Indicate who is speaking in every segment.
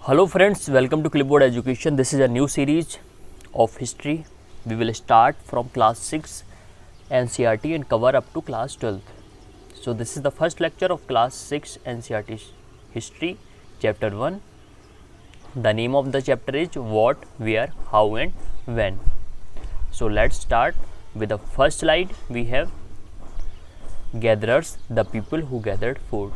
Speaker 1: Hello friends, welcome to Clipboard Education. This is a new series of history. We will start from class 6 NCERT and cover up to class 12th. So this is the first lecture of class 6 NCERT history, chapter 1. The name of the chapter is what, where, how and when. So let's start with the first slide. We have gatherers, the people who gathered food.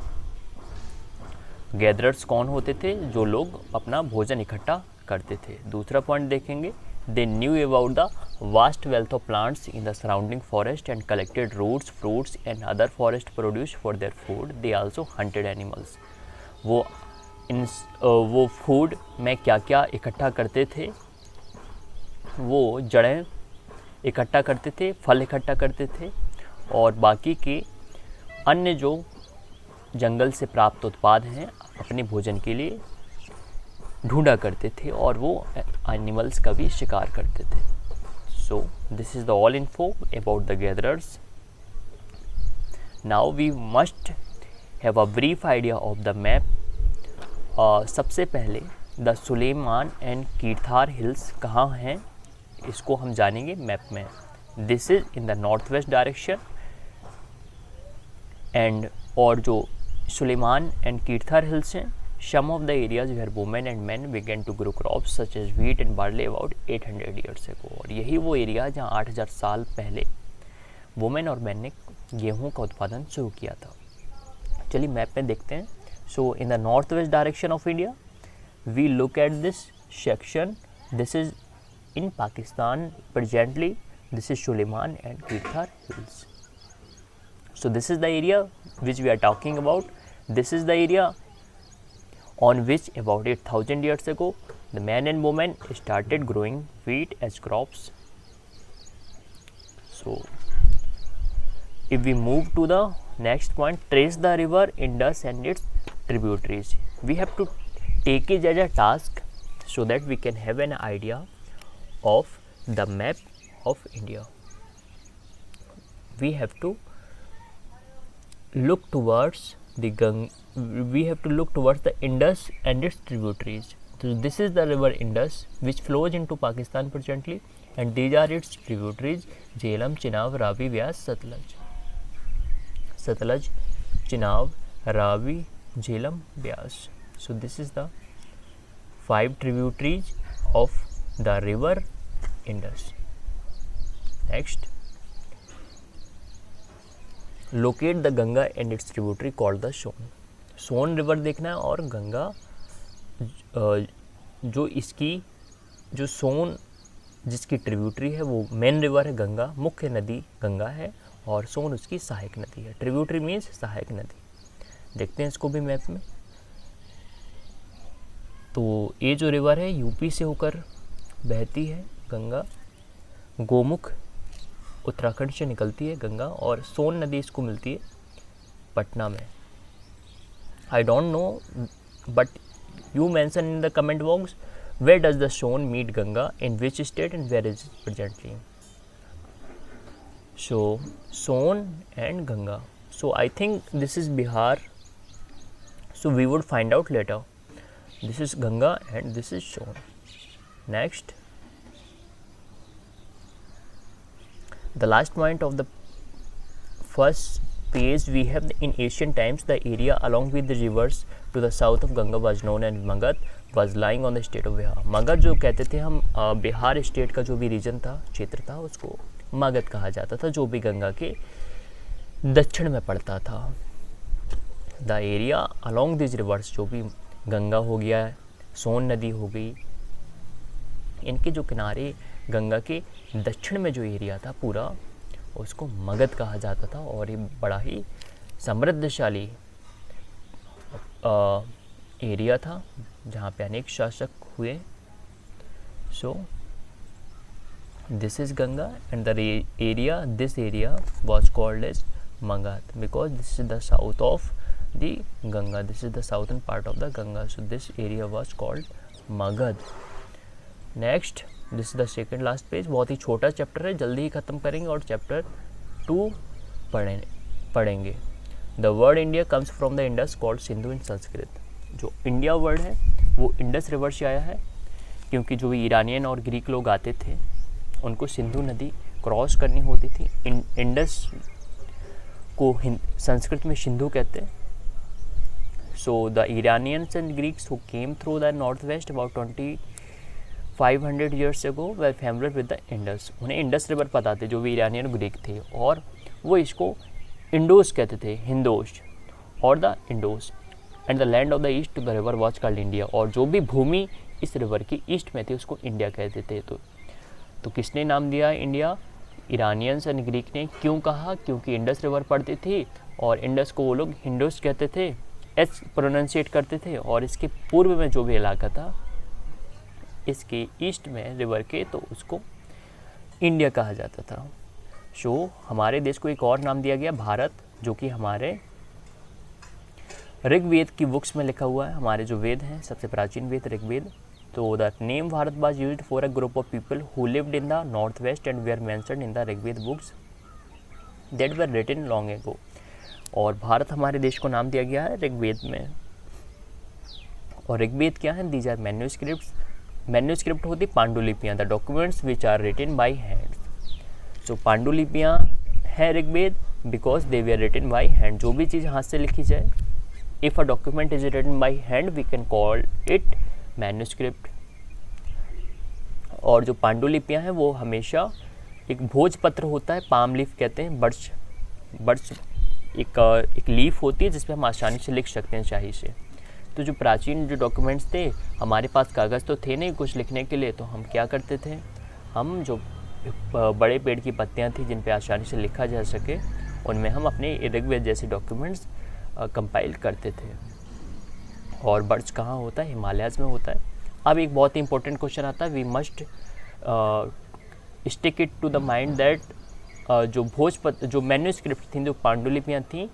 Speaker 1: Gatherers कौन होते थे? जो लोग अपना भोजन इकट्ठा करते थे. दूसरा पॉइंट देखेंगे, they knew about the vast wealth of plants in the surrounding forest and collected roots, fruits and other forest produce for their food. They also hunted animals. वो फूड में क्या क्या इकट्ठा करते थे? वो जड़ें इकट्ठा करते थे, फल इकट्ठा करते थे और बाकी के अन्य जो जंगल से प्राप्त उत्पाद हैं अपने भोजन के लिए ढूंढा करते थे और वो एनिमल्स का भी शिकार करते थे. So this is the all info about the gatherers. Now we must have a brief idea of the map. सबसे पहले the Sulaiman and Kirthar hills कहाँ हैं इसको हम जानेंगे मैप में. This is in the north west direction and और जो सुलेमान एंड कीर्थार हिल्स हैं, some of the areas where women and men began to grow crops such as wheat and barley about 800 years ago. और यही वो area जहाँ 8000 साल पहले women और मैन ने गेहूँ का उत्पादन शुरू किया था. चलिए मैप में देखते हैं. So in the north west direction of India we look at this section. This is in Pakistan presently. This is Sulayman and Kirthar hills. So this is the area which we are talking about. This is the area on which about 8000 years ago the men and women started growing wheat as crops. So if we move to the next point, trace the river Indus and its tributaries. We have to take it as a task so that we can have an idea of the map of India. We have to look towards the Indus and its tributaries. So this is the river Indus which flows into Pakistan presently and these are its tributaries: Jhelum, Chenab, Ravi, Vyas, Satluj, Chenab, Ravi, Jhelum, Vyas. So this is the 5 tributaries of the river Indus. Next, locate the Ganga and its tributary called the Son. Son river देखना है और गंगा जो इसकी जो सोन जिसकी tributary है वो main river है. गंगा मुख्य नदी गंगा है और सोन उसकी सहायक नदी है. ट्रिब्यूटरी मीन्स सहायक नदी. देखते हैं इसको भी मैप में. तो ये जो रिवर है यूपी से होकर बहती है गंगा. गोमुख उत्तराखंड से निकलती है गंगा और सोन नदी इसको मिलती है पटना में. I don't know but you mention in the comment box where does the Son meet Ganga, in which state and where is presently. So Son and Ganga. So I think this is Bihar. So we would find out later. This is Ganga and this is Son. Next, the last point of the first page we have in ancient times the area along with the rivers to the south of Ganga was known as Magad was lying on the state of Bihar. Magadh जो कहते थे हम Bihar state का जो भी reason था, क्षेत्र था, उसको मगध कहा जाता था जो भी गंगा के दक्षिण में पड़ता था. The area along this reverse, जो भी गंगा हो गया, सोन नदी हो गई, इनके जो किनारे गंगा के दक्षिण में जो एरिया था पूरा उसको मगध कहा जाता था और ये बड़ा ही समृद्धशाली एरिया था जहाँ पे अनेक शासक हुए. So this is Ganga and the area this area was called as Magadh because this is the south of the Ganga. This is the southern part of the Ganga. So this area was called Magadh. Next, this is the second last page. बहुत ही छोटा chapter है, जल्दी ही ख़त्म करेंगे और chapter 2 पढ़ेंगे. The word India comes from the Indus called Sindhu in Sanskrit. जो इंडिया वर्ड है वो इंडस रिवर से आया है, क्योंकि जो ईरानियन और ग्रीक लोग आते थे उनको सिंधु नदी क्रॉस करनी होती थी। इंडस को संस्कृत में सिंधु कहते हैं। So the Iranians and Greeks who came through the north waste about 2500 years ago way familiar with the Indus. उन्हें इंडस रिवर पता थे, जो भी ईरानियन ग्रीक थे, और वो इसको इंडोस कहते थे, हिंदोस और the Indos. And the land of the east to the river was called India. और जो भी भूमि इस रिवर की ईस्ट में थी उसको इंडिया कहते थे। तो किसने नाम दिया इंडिया? ईरानियंस एंड ग्रीक ने। क्यों कहा? क्योंकि इंडस रिवर पड़ती थी और इंडस को वो लोग हिंदोस कहते थे, एच प्रोनाउंसिएट करते थे। और इसके पूर्व में जो भी इलाका था इसके ईस्ट में रिवर के, तो उसको इंडिया कहा जाता था। सो हमारे देश को एक और नाम दिया गया, भारत, जो कि हमारे ऋग्वेद की बुक्स में लिखा हुआ है। हमारे जो वेद हैं, सबसे प्राचीन वेद ऋग्वेद। तो the name Bharat was used for a group of people who lived in the north west and where mentioned in the Rigveda books that were written long ago. और भारत हमारे देश को नाम दिया गया है ऋग्वेद में। और ऋग्वेद क्या है? These are manuscripts. मैन्यूस्क्रिप्ट होती पांडुलिपियाँ, the documents which are written by hands. So पांडुलिपियाँ है Rigveda because they were written by hand. जो भी चीज़ हाथ से लिखी जाए, if a document is written by hand we can call it manuscript. और जो पांडुलिपियाँ हैं वो हमेशा एक भोजपत्र होता है, पाम लीफ कहते हैं, बर्च एक लीफ होती है जिसपे हम आसानी से लिख सकते हैं स्याही से। तो जो प्राचीन जो डॉक्यूमेंट्स थे, हमारे पास कागज़ तो थे नहीं कुछ लिखने के लिए, तो हम क्या करते थे, हम जो बड़े पेड़ की पत्तियाँ थी जिन पे आसानी से लिखा जा सके, उनमें हम अपने ऋग्वेद जैसे डॉक्यूमेंट्स कंपाइल करते थे। और बर्च कहाँ होता है? हिमालयाज़ में होता है। अब एक बहुत ही इंपॉर्टेंट क्वेश्चन आता है, we must stick it to the mind that जो मैन्यूस्क्रिप्ट थी, जो पांडुलिपियाँ थी,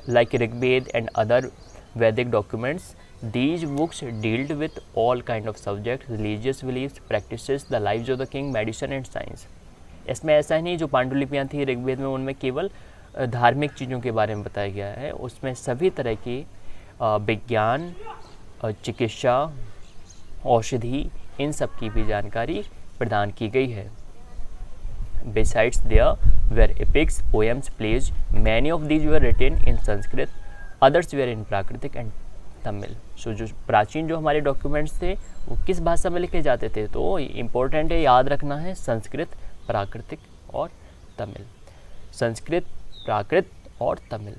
Speaker 1: like Rigveda and other Vedic documents, these books dealt with all kind of subjects, religious beliefs, practices, the lives of the king, medicine and science। इसमें ऐसा ही नहीं जो पांडुलिपियाँ थी ऋग्वेद में उनमें केवल धार्मिक चीज़ों के बारे में बताया गया है, उसमें सभी तरह की विज्ञान, चिकित्सा, औषधि, इन सब की भी जानकारी प्रदान की गई है। Besides there were epics, poems, plays, many of these were written in Sanskrit, others were in Prakritic and Tamil. सो जो प्राचीन जो हमारे डॉक्यूमेंट्स थे वो किस भाषा में लिखे जाते थे? तो इम्पोर्टेंट है, याद रखना है, संस्कृत, प्राकृतिक और तमिल। संस्कृत, प्राकृत और तमिल,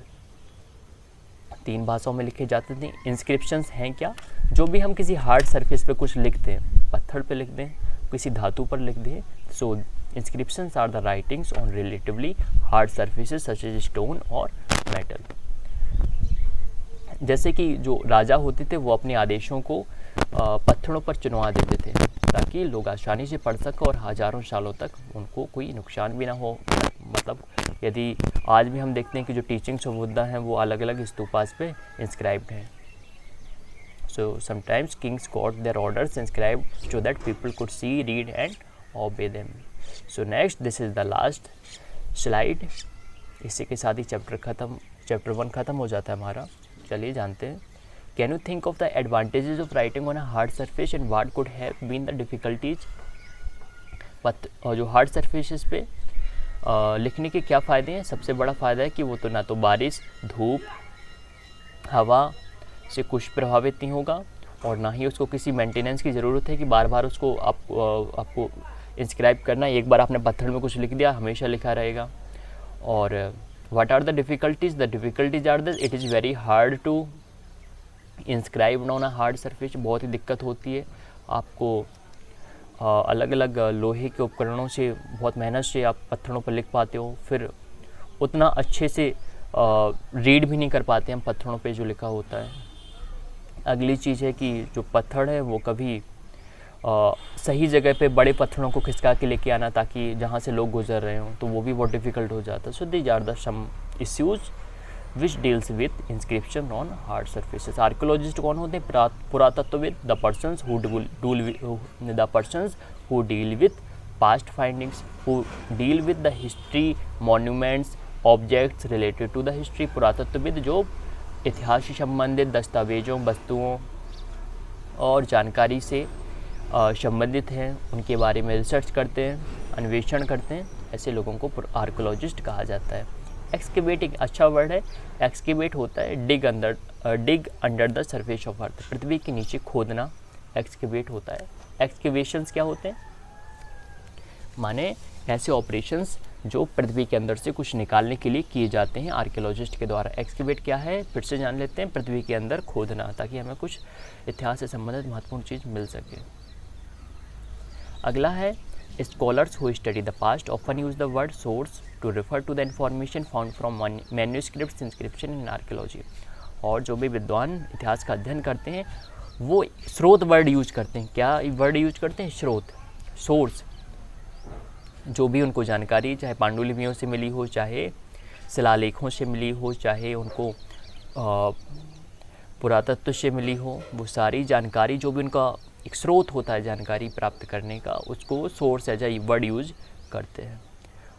Speaker 1: 3 भाषाओं में लिखे जाते थे। इंस्क्रिप्शंस हैं क्या? जो भी हम किसी हार्ड सरफेस पे कुछ लिखते हैं, पत्थर पे लिख दें, किसी धातु पर लिख दें, so inscriptions are the writings on relatively hard surfaces such as stone और मेटल। जैसे कि जो राजा होते थे वो अपने आदेशों को पत्थरों पर चिनवा देते थे ताकि लोग आसानी से पढ़ सकें और हज़ारों सालों तक उनको कोई नुकसान भी ना हो। मतलब यदि आज भी हम देखते हैं कि जो टीचिंग्स ऑफ बुद्धा हैं वो अलग अलग स्तूपास पे इंस्क्राइब्ड हैं। So sometimes Kings got there orders inscribed so that people could see, read and ओबे them. So next, this is the last slide. इसी के साथ ही चैप्टर 1 ख़त्म हो जाता है हमारा। चलिए जानते हैं। Can you think of the advantages of writing on a hard surface and what could have been the difficulties. और जो हार्ड सरफेसेस पे लिखने के क्या फ़ायदे हैं? सबसे बड़ा फ़ायदा है कि वो तो ना तो बारिश, धूप, हवा से कुछ प्रभावित नहीं होगा और ना ही उसको किसी मेंटेनेंस की ज़रूरत है कि बार बार उसको आपको इंस्क्राइब करना। एक बार आपने पत्थर में कुछ लिख दिया, हमेशा लिखा रहेगा। और what are the difficulties? The difficulties are that it is very hard to inscribe on a hard surface। बहुत ही दिक्कत होती है आपको अलग अलग लोहे के उपकरणों से बहुत मेहनत से आप पत्थरों पर लिख पाते हो, फिर उतना अच्छे से रीड भी नहीं कर पाते हम पत्थरों पे जो लिखा होता है। अगली चीज़ है कि जो पत्थर है वो कभी सही जगह पे बड़े पत्थरों को खिसका के लेके आना ताकि जहाँ से लोग गुजर रहे हों, तो वो भी बहुत डिफ़िकल्ट हो जाता है। So these are the some issues which deals with inscription on hard surfaces. Archaeologist कौन होते हैं? पुरातत्वविद, the persons who deal with past findings, who deal with the history, monuments, objects related to the history. पुरातत्वविद जो इतिहास से संबंधित दस्तावेजों, वस्तुओं और जानकारी से संबंधित हैं, उनके बारे में रिसर्च करते हैं, अन्वेषण करते हैं, ऐसे लोगों को आर्कोलॉजिस्ट कहा जाता है। एक्सकेवेट एक अच्छा वर्ड है। एक्सकेवेट होता है dig under the surface of earth, पृथ्वी के नीचे खोदना एक्सकेवेट होता है। एक्सकेवेशंस क्या होते हैं? माने ऐसे ऑपरेशंस जो पृथ्वी के अंदर से कुछ निकालने के लिए किए जाते हैं आर्कियोलॉजिस्ट के द्वारा। एक्सकेवेट क्या है, फिर से जान लेते हैं, पृथ्वी के अंदर खोदना, ताकि हमें कुछ इतिहास से संबंधित महत्वपूर्ण चीज़ मिल सके। अगला है scholars who study the past often use the word source to refer to the information found from manuscripts, inscription in archaeology. और जो भी विद्वान इतिहास का अध्ययन करते हैं वो स्रोत वर्ड यूज करते हैं। क्या वर्ड यूज करते हैं? स्रोत, सोर्स। जो भी उनको जानकारी चाहे पांडुलिपियों से मिली हो, चाहे शिलालेखों से मिली हो, चाहे उनको पुरातत्व से मिली हो, वो सारी जानकारी जो भी उनका एक स्रोत होता है जानकारी प्राप्त करने का, उसको source as a word use करते हैं।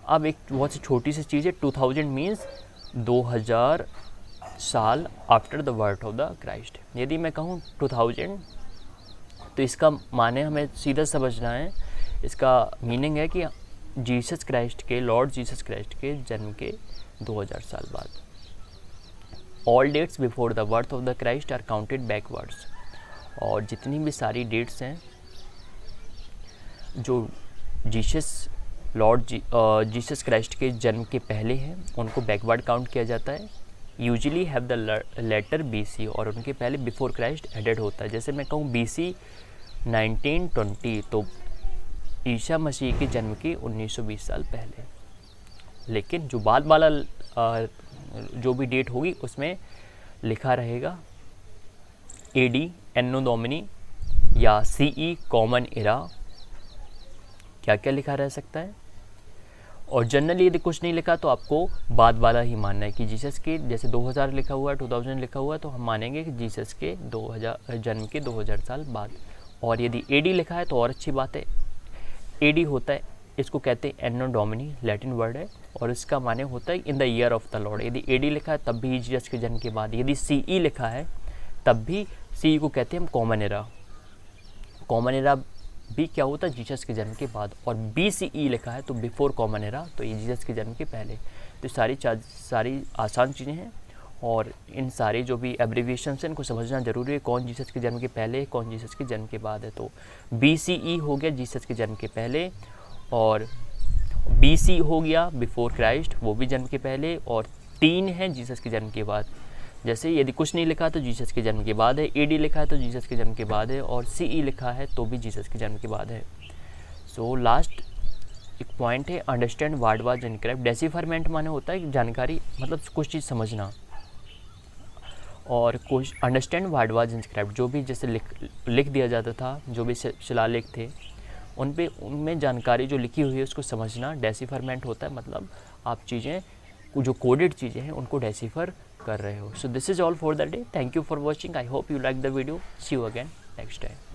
Speaker 1: अब एक बहुत सी छोटी सी चीज़ है, 2000 मीन्स 2000 साल after the birth of the Christ. यदि मैं कहूँ 2000 तो इसका माने हमें सीधा समझना है, इसका मीनिंग है कि जीसस क्राइस्ट के, लॉर्ड जीसस क्राइस्ट के जन्म के 2000 साल बाद। All dates before the birth of the Christ are counted backwards. और जितनी भी सारी डेट्स हैं जो लॉर्ड जीसस क्राइस्ट के जन्म के पहले हैं, उनको बैकवर्ड काउंट किया जाता है। Usually have the letter BC, और उनके पहले बिफोर क्राइस्ट एडेड होता है। जैसे मैं कहूँ BC 1920 तो ईसा मसीह के जन्म के 1920 साल पहले। लेकिन जो बाद वाला जो भी डेट होगी उसमें लिखा रहेगा AD एनो डोमिनी या CE कॉमन एरा, क्या क्या लिखा रह सकता है। और जनरली यदि कुछ नहीं लिखा तो आपको बाद वाला ही मानना है कि जीसस के, जैसे 2000 लिखा हुआ है, 2000 लिखा हुआ है, तो हम मानेंगे कि जीसस के 2000 जन्म के 2000 साल बाद। और यदि AD लिखा है तो और अच्छी बात है। AD होता है, इसको कहते हैं एनो डोमिनी, लैटिन वर्ड है, और इसका माने होता है in the year of the Lord. यदि AD लिखा है तब भी जीसस के जन्म के बाद। यदि CE लिखा है तब भी CE को कहते हैं हम कॉमन एरा। कॉमन एरा भी क्या होता है? जीसस के जन्म के बाद। और BCE लिखा है तो बिफोर कॉमन एरा, तो ये जीसस के जन्म के पहले। तो सारी आसान चीज़ें हैं, और इन सारे जो भी एब्रीविएशंस हैं इनको समझना ज़रूरी है, कौन जीसस के जन्म के पहले, कौन जीसस के जन्म के बाद है। तो BCE हो गया जीसस के जन्म के पहले, और BC हो गया बिफोर क्राइस्ट, वो भी जन्म के पहले, और 3 है जीसस के जन्म के बाद। जैसे यदि कुछ नहीं लिखा तो जीसस के जन्म के बाद है, AD लिखा है तो जीसस के जन्म के बाद है, और CE लिखा है तो भी जीसस के जन्म के बाद है। सो लास्ट एक पॉइंट है, अंडरस्टैंड वर्ड वाज इनकरेक्ट। डेसिफरमेंट माने होता है जानकारी, मतलब कुछ चीज़ समझना, और कुछ अंडरस्टैंड वर्ड वाज इनकरेक्ट, जो भी जैसे लिख दिया जाता था, जो भी शिलालेख थे उनमें जानकारी जो लिखी हुई है उसको समझना डेसिफरमेंट होता है। मतलब आप चीज़ें जो कोडेड चीज़ें हैं उनको डेसिफर कर रहे हो। So this is all for the day. Thank you for watching. I hope you like the video. See you again next time.